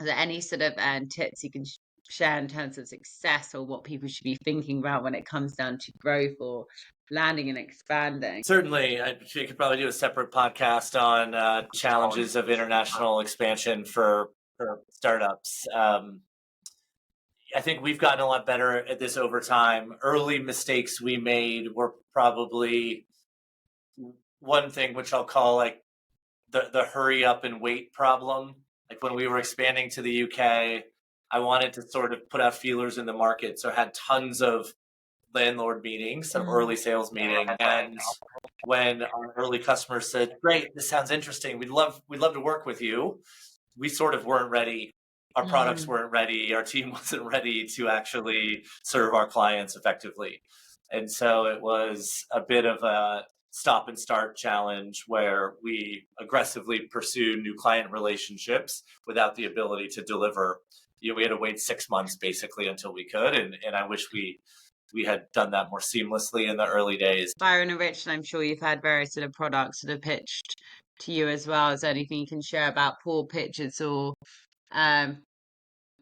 Are there any sort of tips you can share in terms of success or what people should be thinking about when it comes down to growth or landing and expanding? Certainly, we could probably do a separate podcast on challenges of international expansion for startups. I think we've gotten a lot better at this over time. Early mistakes we made were probably one thing, which I'll call like the hurry up and wait problem. Like when we were expanding to the UK, I wanted to sort of put out feelers in the market. So I had tons of landlord meetings, some early sales meeting. And when our early customers said, great, this sounds interesting, we'd love to work with you, we sort of weren't ready. Our products weren't ready. Our team wasn't ready to actually serve our clients effectively. And so it was a bit of a stop and start challenge where we aggressively pursue new client relationships without the ability to deliver. We had to wait 6 months basically until we could. And I wish we had done that more seamlessly in the early days. Byron and Rich, and I'm sure you've had various sort of products that are pitched to you as well. Is there anything you can share about poor pitches or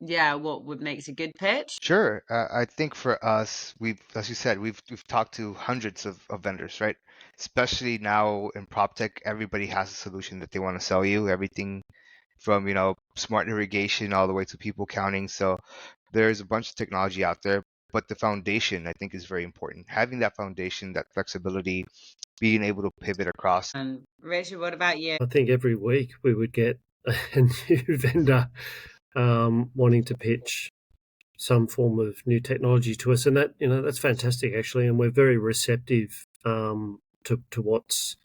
what makes a good pitch? Sure. I think for us, as you said, we've talked to hundreds of vendors, right? Especially now in PropTech, everybody has a solution that they want to sell you. Everything from smart irrigation all the way to people counting. So there's a bunch of technology out there, but the foundation I think is very important. Having that foundation, that flexibility, being able to pivot across. And Richard, what about you? I think every week we would get a new vendor wanting to pitch some form of new technology to us, and that that's fantastic actually, and we're very receptive to what's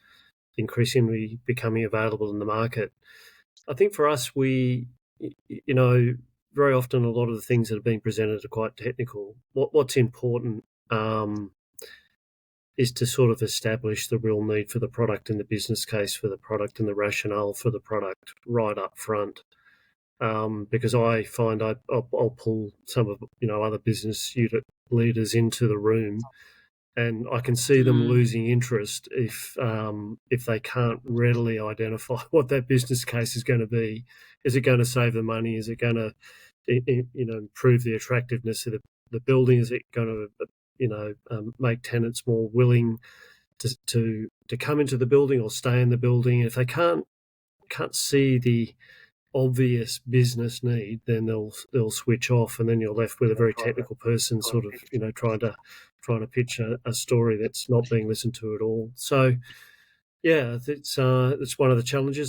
increasingly becoming available in the market. I think for us, we very often a lot of the things that are being presented are quite technical. What's important is to sort of establish the real need for the product and the business case for the product and the rationale for the product right up front. Because I find I'll pull some of other business unit leaders into the room, and I can see them losing interest if they can't readily identify what that business case is going to be. Is it going to save them money? Is it going to improve the attractiveness of the building? Is it going to make tenants more willing to come into the building or stay in the building? If they can't see the obvious business need, then they'll switch off, and then you're left with a very technical person sort of trying to pitch a story that's not being listened to at all. So yeah, it's one of the challenges.